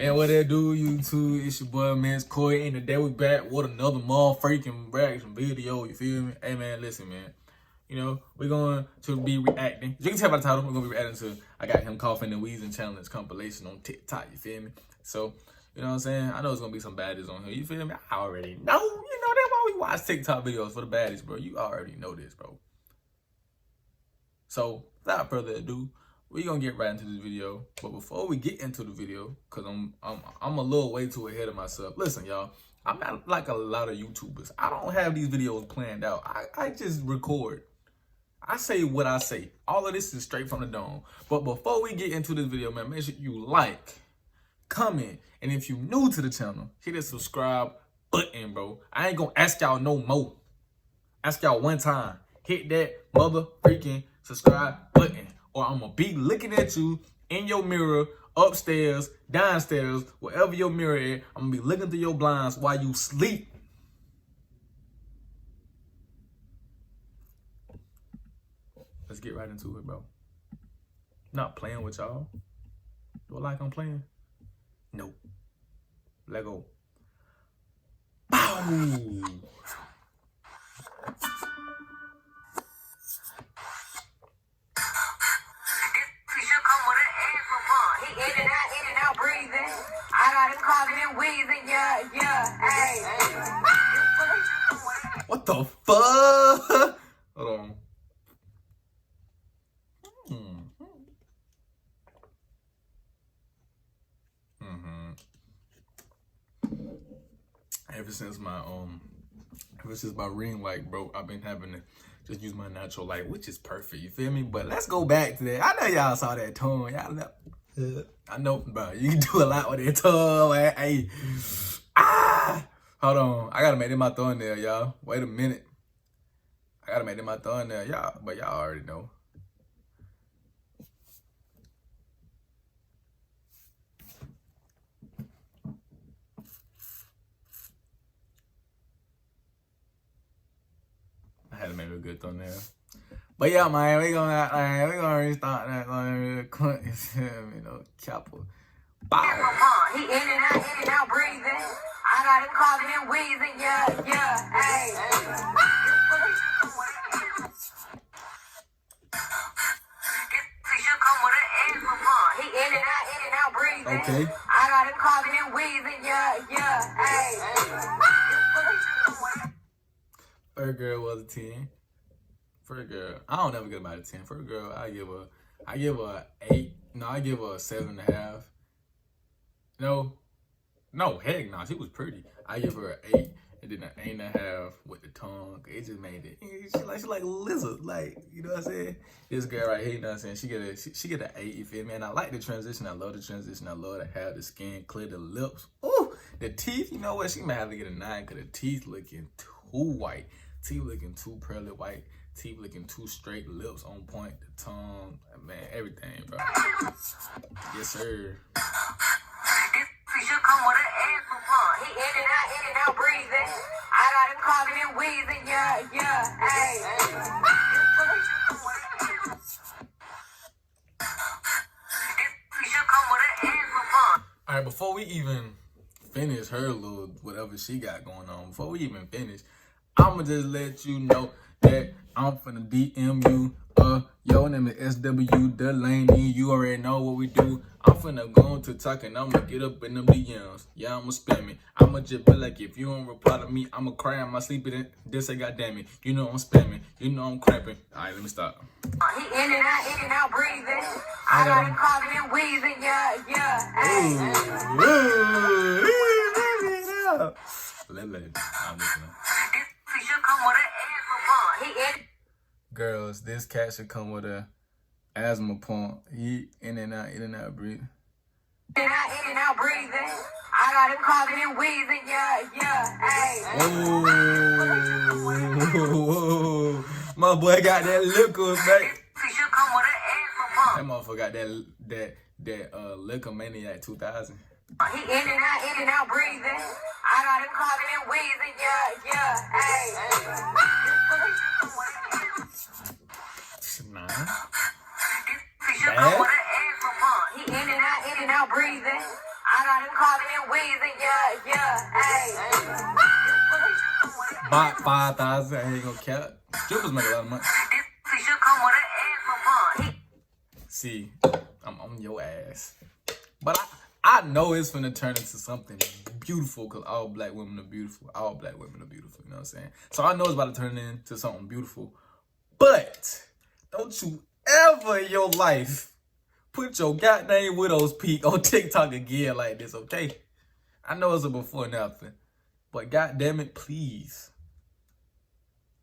Man, what that do, YouTube? It's your boy, Mixedkhor, and today we back with another motherfucking reaction video, you feel me? Hey, man, listen, man. You know, we're going to be reacting. You can tell by the title, we're going to be reacting to I Got Him Coughing and Wheezing Challenge compilation on TikTok, you feel me? So, you know what I'm saying? I know it's going to be some baddies on here, you feel me? I already know. You know, that's why we watch TikTok videos for the baddies, bro. You already know this, bro. So, without further ado, we're gonna get right into this video. But before we get into the video, cause I'm a little way too ahead of myself. Listen, y'all, I'm not like a lot of YouTubers. I don't have these videos planned out. I just record. I say what I say. All of this is straight from the dome. But before we get into this video, man, make sure you like, comment, and if you're new to the channel, hit that subscribe button, bro. I ain't gonna ask y'all no more. Ask y'all one time. Hit that mother freaking subscribe button, or I'm gonna be looking at you in your mirror, upstairs, downstairs, wherever your mirror is. I'm gonna be looking through your blinds while you sleep. Let's get right into it, bro. Not playing with y'all. Do I like I'm playing? Nope. Let go. Bow! In and out, breathing. I got him coughing and wheezing, yeah, hey. What the fuck? Hold on. Ever since my ring light broke, I've been having to just use my natural light, which is perfect. You feel me? But let's go back to that. I know y'all saw that tongue. Y'all know. I know, bro. You can do a lot with that tongue, man. Hey, hold on. I gotta make it my thumbnail, y'all. Wait a minute. I gotta make it my thumbnail, y'all. But y'all already know. I had to make a good thumbnail. But yeah, man, we gonna restart that real quick. You know, chopper. Bow. He in and out, breathing. I got him coughing and wheezing, yeah, hey. He in and out, breathing. Okay. I got him coughing and wheezing, yeah, hey. First girl was a 10. First girl, I don't ever get about a 10. First girl, I give her an 8. No, I give her a 7.5. No, heck no, she was pretty. I give her an 8 and then an 8.5 with the tongue. It just made it. She like a lizard, like, you know what I'm saying? This girl right here, you know what I'm saying? She get an 8, you feel me? And I like the transition. I love the transition. I love to have the skin clear, the lips. Ooh, the teeth. You know what? She might have to get a 9 because the teeth looking too white. Teeth looking too pearly white. Teeth looking too straight. Lips on point. The tongue. Man, everything, bro. Yes, sir. He in and out, breathing. I got him coughing and wheezing, yeah, hey. All right, before we even finish her little whatever she got going on, before we even finish, I'ma just let you know that I'm finna DM you. Your name is SW Delaney. You already know what we do. I'm finna go on TikTok and I'ma get up in them DMs. Yeah, I'ma spam it. I'ma just be like, if you don't reply to me, I'ma cry in my sleep. This say, goddamn it. You know I'm spamming. You know I'm crapping. All right, let me stop. He in and out, breathing. I got him coughing and wheezing, yeah, hey. Let it. I'm listening. Girls, this cat should come with a asthma pump. He in and out, breathe. In and out, breathing. I got him coughing and wheezing, yeah, hey. Whoa. My boy got that liquor, man. That motherfucker got that liquor maniac 2000. He in and out, breathing. I got him coughing and wheezing, yeah, hey. Nah. He in and out, breathing. I got him calling it Wheezing, yeah. About 5,000, I ain't gonna cap. Strippers make a lot of money. This should come with an ass for fun. See, I'm on your ass. But I know it's finna turn into something beautiful because all black women are beautiful. All black women are beautiful, you know what I'm saying? So I know it's about to turn into something beautiful. But don't you ever in your life put your goddamn widow's peak on TikTok again like this, okay? I know it's a before and after. But goddamn it, please.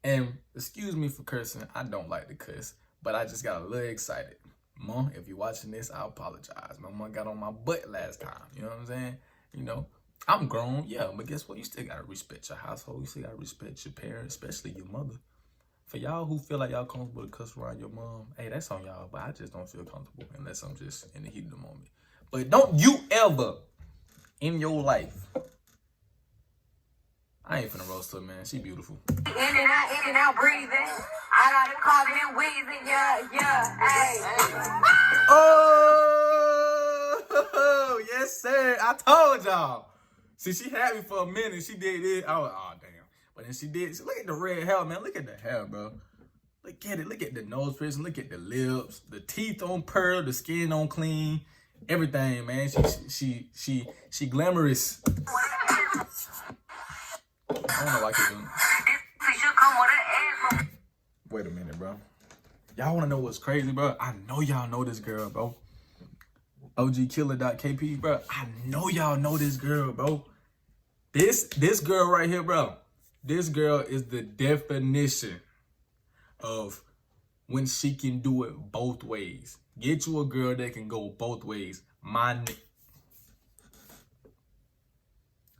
And excuse me for cursing. I don't like to curse. But I just got a little excited. Mom, if you're watching this, I apologize. My mom got on my butt last time. You know what I'm saying? You know, I'm grown, yeah, but guess what? You still gotta respect your household. You still gotta respect your parents, especially your mother. For y'all who feel like y'all comfortable to cuss around your mom, hey, that's on y'all, but I just don't feel comfortable unless I'm just in the heat of the moment. But don't you ever in your life, I ain't finna roast her, man. She beautiful. In and out, breathing. I got him calling it Wheezing, yeah. Oh, yes, sir. I told y'all. See, she had me for a minute. She did it. I was, oh, damn. But then she did. Look at the red hair, man. Look at the hair, bro. Look at it. Look at the nose piercing. Look at the lips. The teeth on pearl. The skin on clean. Everything, man. She glamorous. I don't know why I keep doing it. Wait a minute, bro. Y'all want to know what's crazy, bro? I know y'all know this girl, bro. OGKiller.kp, bro. I know y'all know this girl, bro. This girl right here, bro. This girl is the definition of when she can do it both ways. Get you a girl that can go both ways.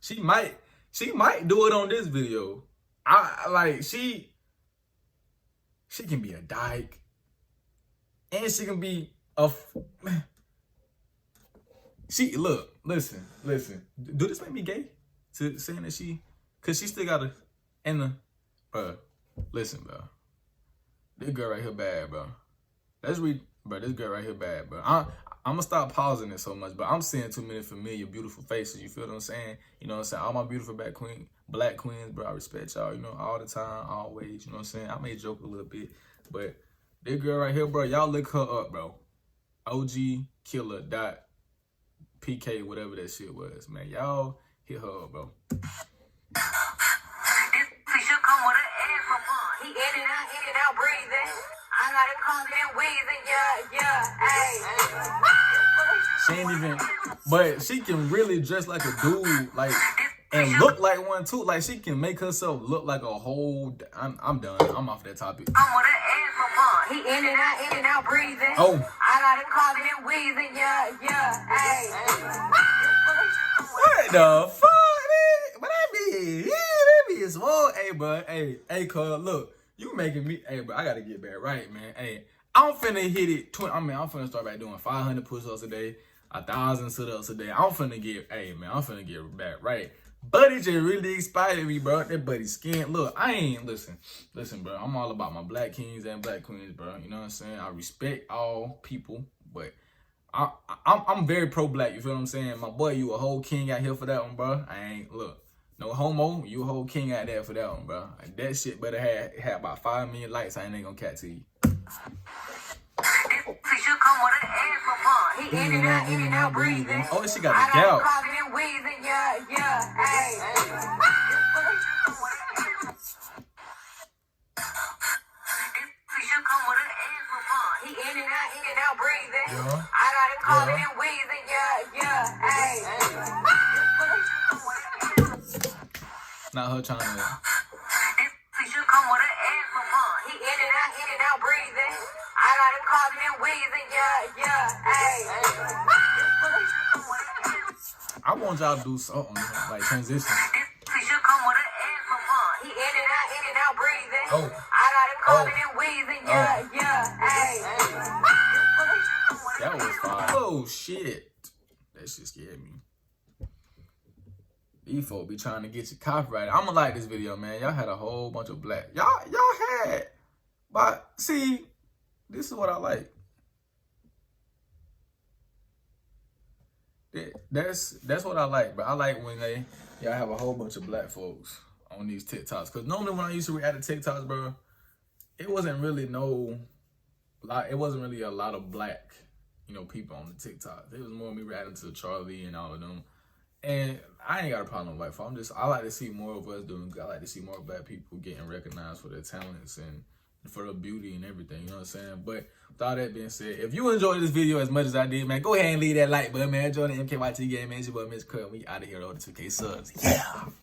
She might do it on this video. She can be a dyke. And she can be listen. Do this make me gay? To saying that cause she still got bro. Listen, bro. This girl right here bad, bro. Let's read, bro. This girl right here bad, bro. I'm gonna stop pausing it so much, but I'm seeing too many familiar, beautiful faces. You feel what I'm saying? You know what I'm saying? All my beautiful black queens, bro. I respect y'all, you know, all the time, always. You know what I'm saying? I may joke a little bit, but this girl right here, bro, y'all look her up, bro. OGKiller.PK, whatever that shit was, man. Y'all hit her up, bro. This should come with an ass for fun. He in and out, breathing. I got him calling it Wheezing, yeah. She ain't even, but she can really dress like a dude, like, and look like one too. Like she can make herself look like a whole. I'm done. I'm off that topic. Come with an ass for fun. He in and out, breathing. Oh. I got him calling it Wheezing, yeah. What the fuck, man? What that be small. Hey, bro. Hey, cuz, look, you making me. Hey, bro, I gotta get back right, man. Hey, I'm finna hit it. I'm finna start back doing 500 push-ups a day, 1,000 sit-ups a day. I'm finna get back right. Buddy just really inspired me, bro. That buddy skin. Look, listen, bro. I'm all about my black kings and black queens, bro. You know what I'm saying? I respect all people, but I'm very pro-black. You feel what I'm saying? My boy, you a whole king out here for that one, bro. No homo. You a whole king out there for that one, bro. That shit better have about 5 million likes. I ain't gonna cat to you. She should come with an ass for fun. He in and out, breathing. Oh, she got a gout. Wheezing, yeah. She should come with an ass for fun. He in and out, breathing. Yeah. I got him calling it Wheezing, yeah. Not her trying to. She should come with an ass for fun. He in and out, breathing. I got him calling it Wheezing, yeah. I want y'all to do something like transition. She should come with an ass for fun. He in and out, breathing. Oh. I got him calling it Wheezing, yeah. That was fire. Oh shit, that shit scared me. These folks be trying to get you copyrighted. I'ma like this video, man. Y'all had a whole bunch of black. Y'all had, but see, this is what I like. That's what I like, but I like when y'all have a whole bunch of black folks on these TikToks. Cause normally when I used to react to TikToks, bro, it wasn't really it wasn't really a lot of black, people on the TikToks. It was more me reacting to Charlie and all of them. And I ain't got a problem with white folks. I like to see more of us doing good. I like to see more black people getting recognized for their talents and for their beauty and everything. You know what I'm saying? But with all that being said, if you enjoyed this video as much as I did, man, go ahead and leave that like button, man. Join the MKYT game, man. It's your boy Mixedkhor. We out of here, over 2K subs. Yeah.